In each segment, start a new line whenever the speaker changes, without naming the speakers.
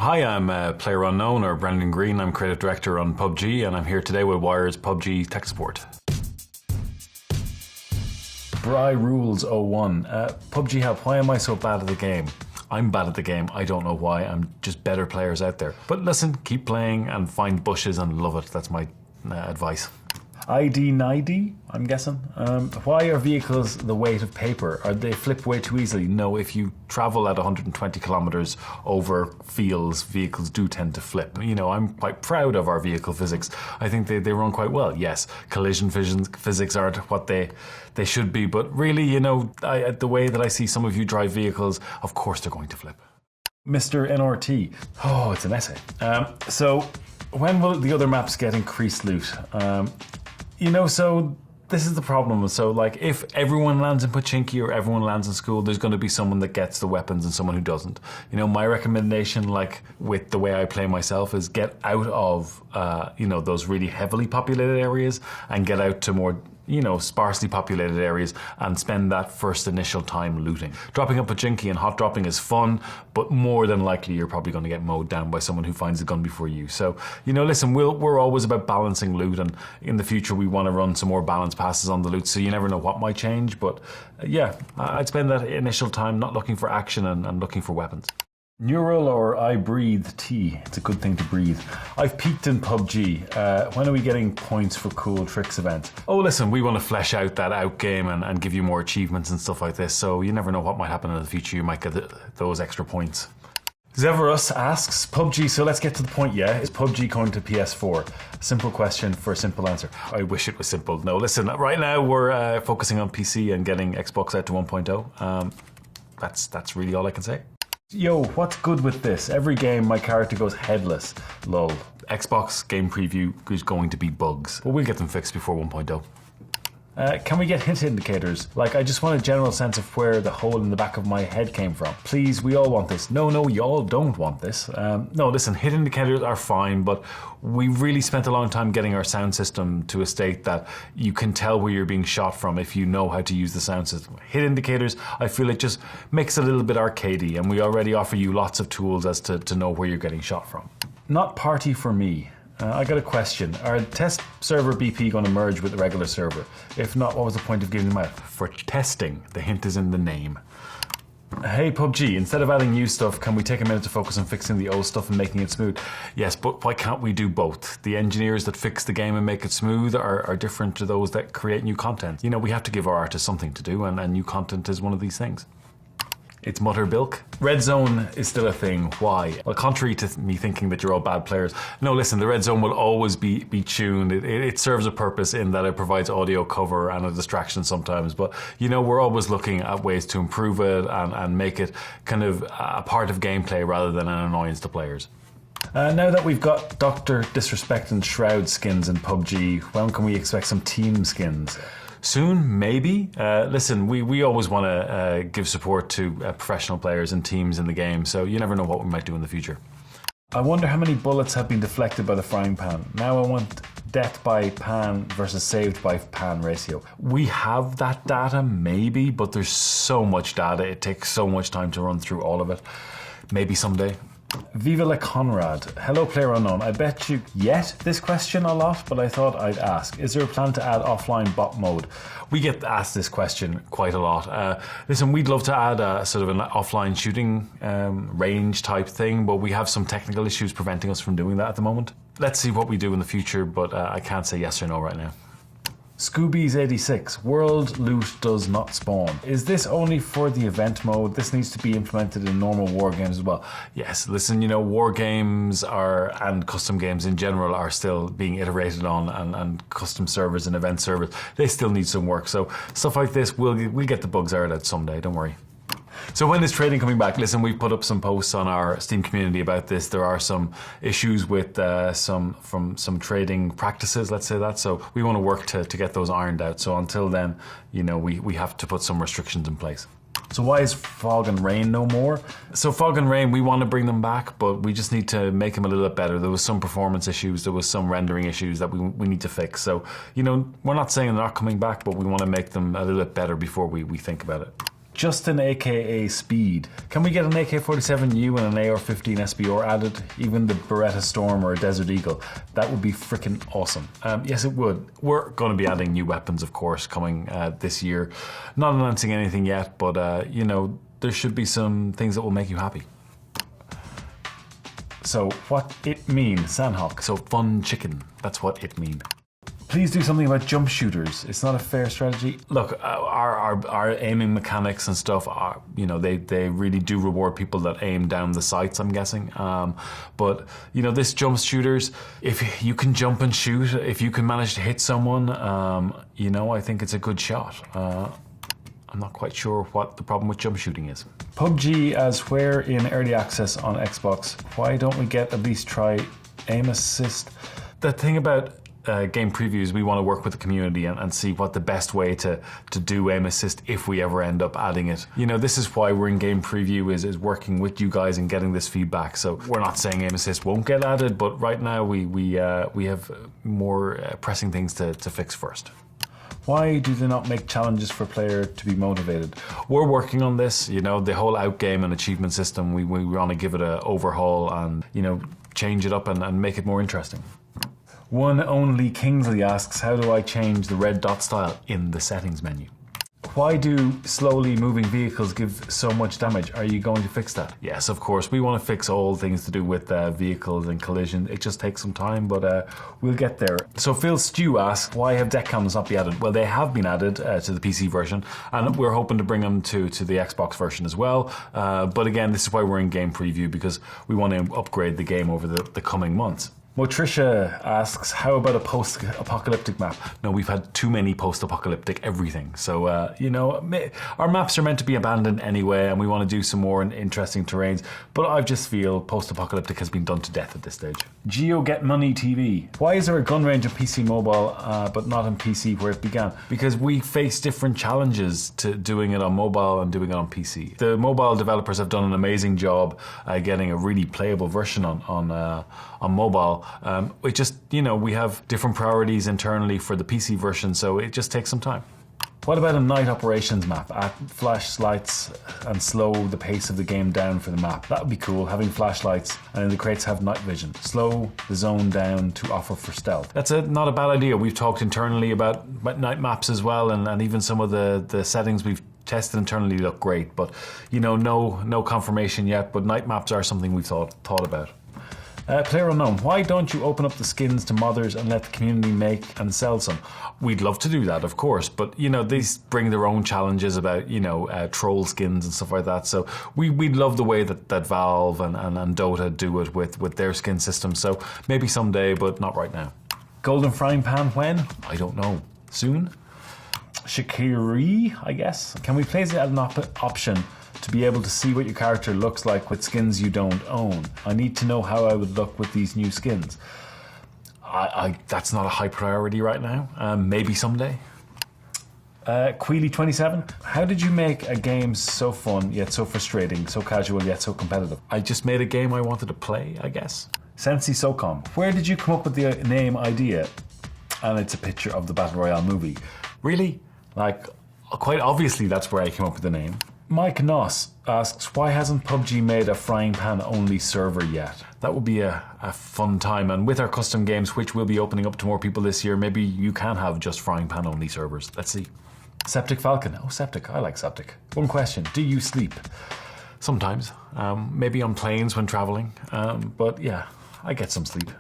Hi, I'm PlayerUnknown, or Brendan Green. I'm creative director on PUBG, and I'm here today with Wired's PUBG tech support. Bry Rules 01. PUBG help, why am I so bad at the game? I'm bad at the game, I don't know why, I'm just better players out there. But listen, keep playing and find bushes and love it, that's my advice. ID90, I'm guessing. Why are vehicles the weight of paper? Are they flip way too easily? No, if you travel at 120 kilometers over fields, vehicles do tend to flip. You know, I'm quite proud of our vehicle physics. I think they run quite well. Yes, collision physics aren't what they should be, but really, you know, the way that I see some of you drive vehicles, of course they're going to flip. Mr. NRT. Oh, it's an essay. So, when will the other maps get increased loot? You know, so this is the problem. So, like, if everyone lands in Pochinki or everyone lands in school, there's going to be someone that gets the weapons and someone who doesn't. You know, my recommendation, like, with the way I play myself, is get out of, you know, those really heavily populated areas and get out to more, you know, sparsely populated areas and spend that first initial time looting. Dropping up Pochinki and hot dropping is fun, but more than likely you're probably going to get mowed down by someone who finds a gun before you. So, you know, listen, we're always about balancing loot, and in the future we want to run some more balanced passes on the loot, so you never know what might change, but yeah, I'd spend that initial time not looking for action and looking for weapons. Neural or I breathe tea. It's a good thing to breathe. I've peaked in PUBG. When are we getting points for cool tricks event? Oh, listen, we want to flesh out that outgame and give you more achievements and stuff like this, so you never know what might happen in the future. You might get those extra points. Zeverus asks, PUBG, so let's get to the point, yeah? Is PUBG going to PS4? Simple question for a simple answer. I wish it was simple. No, listen, right now we're focusing on PC and getting Xbox out to 1.0. That's really all I can say. Yo, what's good with this? Every game my character goes headless. Lol. Xbox game preview is going to be bugs, but we'll get them fixed before 1.0. Can we get hint indicators? Like, I just want a general sense of where the hole in the back of my head came from. Please, we all want this. No, you all don't want this. No, listen, hit indicators are fine, but we really spent a long time getting our sound system to a state that you can tell where you're being shot from if you know how to use the sound system. Hit indicators, I feel it just makes it a little bit arcadey, and we already offer you lots of tools as to know where you're getting shot from. Not party for me. I got a question. Are test server BP going to merge with the regular server? If not, what was the point of giving them out? For testing. The hint is in the name. Hey PUBG, instead of adding new stuff, can we take a minute to focus on fixing the old stuff and making it smooth? Yes, but why can't we do both? The engineers that fix the game and make it smooth are different to those that create new content. You know, we have to give our artists something to do, and new content is one of these things. It's Mutterbilk. Red Zone is still a thing. Why? Well, contrary to me thinking that you're all bad players, no, listen, the Red Zone will always be tuned. It serves a purpose in that it provides audio cover and a distraction sometimes, but you know, we're always looking at ways to improve it and make it kind of a part of gameplay rather than an annoyance to players. Now that we've got Dr. Disrespect and Shroud skins in PUBG, when can we expect some team skins? Soon, maybe. Listen, we always want to give support to professional players and teams in the game, so you never know what we might do in the future. I wonder how many bullets have been deflected by the frying pan. Now I want death by pan versus saved by pan ratio. We have that data, maybe, but there's so much data, it takes so much time to run through all of it. Maybe someday. Viva la Conrad. Hello PlayerUnknown. I bet you get this question a lot, but I thought I'd ask. Is there a plan to add offline bot mode? We get asked this question quite a lot. Listen, we'd love to add a sort of an offline shooting range type thing, but we have some technical issues preventing us from doing that at the moment. Let's see what we do in the future, but I can't say yes or no right now. Scoobies86, world loot does not spawn. Is this only for the event mode? This needs to be implemented in normal war games as well. Yes, listen, you know, war games and custom games in general are still being iterated on, and custom servers and event servers, they still need some work. So stuff like this, we'll get the bugs aired out someday, don't worry. So when is trading coming back? Listen, we've put up some posts on our Steam community about this. There are some issues with some trading practices, let's say that. So we want to work to get those ironed out. So until then, you know, we have to put some restrictions in place. So why is Fog and Rain no more? So Fog and Rain, we want to bring them back, but we just need to make them a little bit better. There was some performance issues, there was some rendering issues that we need to fix. So, you know, we're not saying they're not coming back, but we want to make them a little bit better before we think about it. Justin aka Speed. Can we get an AK-47U and an AR-15 SBR added? Even the Beretta Storm or a Desert Eagle? That would be freaking awesome. Yes, it would. We're going to be adding new weapons, of course, coming this year. Not announcing anything yet, but you know, there should be some things that will make you happy. So what it mean, Sandhawk? So fun chicken. That's what it mean. Please do something about jump shooters. It's not a fair strategy. Look, our aiming mechanics and stuff are, you know, they really do reward people that aim down the sights, I'm guessing. But, you know, this jump shooters, if you can jump and shoot, if you can manage to hit someone, you know, I think it's a good shot. I'm not quite sure what the problem with jump shooting is. PUBG as where in early access on Xbox. Why don't we get at least try aim assist? The thing about game previews, we want to work with the community and see what the best way to do aim assist if we ever end up adding it. You know, this is why we're in game preview is working with you guys and getting this feedback. So we're not saying aim assist won't get added, but right now we have more pressing things to fix first. Why do they not make challenges for player to be motivated? We're working on this, you know, the whole outgame and achievement system, we want to give it an overhaul and, you know, change it up and make it more interesting. One only Kingsley asks, how do I change the red dot style in the settings menu? Why do slowly moving vehicles give so much damage? Are you going to fix that? Yes, of course. We want to fix all things to do with vehicles and collision. It just takes some time, but we'll get there. So Phil Stew asks, why have deck cams not been added? Well, they have been added to the PC version, and we're hoping to bring them to the Xbox version as well. But again, this is why we're in game preview, because we want to upgrade the game over the coming months. Motricia asks, how about a post-apocalyptic map? No, we've had too many post-apocalyptic everything. So, you know, our maps are meant to be abandoned anyway, and we want to do some more interesting terrains. But I just feel post-apocalyptic has been done to death at this stage. Geo Get Money TV. Why is there a gun range on PC mobile, but not on PC where it began? Because we face different challenges to doing it on mobile and doing it on PC. The mobile developers have done an amazing job getting a really playable version on mobile. It just, you know, we have different priorities internally for the PC version, so it just takes some time. What about a night operations map? Add flashlights and slow the pace of the game down for the map. That would be cool, having flashlights, and the crates have night vision. Slow the zone down to offer for stealth. That's not a bad idea. We've talked internally about night maps as well, and even some of the settings we've tested internally look great, but, you know, no confirmation yet, but night maps are something we've thought about. PlayerUnknown, why don't you open up the skins to modders and let the community make and sell some? We'd love to do that, of course, but, you know, these bring their own challenges about, you know, troll skins and stuff like that. So we'd love the way that Valve and Dota do it with their skin system. So maybe someday, but not right now. Golden Frying Pan when? I don't know. Soon? Shakiri, I guess. Can we please add an option to be able to see what your character looks like with skins you don't own? I need to know how I would look with these new skins. That's not a high priority right now. Maybe someday. Queely27, how did you make a game so fun yet so frustrating, so casual yet so competitive? I just made a game I wanted to play, I guess. Sensi Socom, where did you come up with the name idea? And it's a picture of the Battle Royale movie. Really? Like, quite obviously that's where I came up with the name. Mike Noss asks, why hasn't PUBG made a frying pan only server yet? That would be a fun time, and with our custom games, which will be opening up to more people this year, maybe you can have just frying pan only servers. Let's see. Septic Falcon. Oh, Septic. I like Septic. One question. Do you sleep? Sometimes. Maybe on planes when traveling. But yeah, I get some sleep.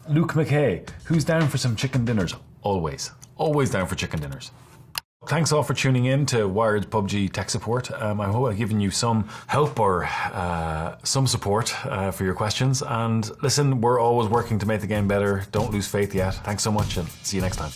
Luke McKay. Who's down for some chicken dinners? Always. Always down for chicken dinners. Thanks all for tuning in to Wired's PUBG Tech Support. I hope I've given you some help or some support for your questions. And listen, we're always working to make the game better. Don't lose faith yet. Thanks so much, and see you next time.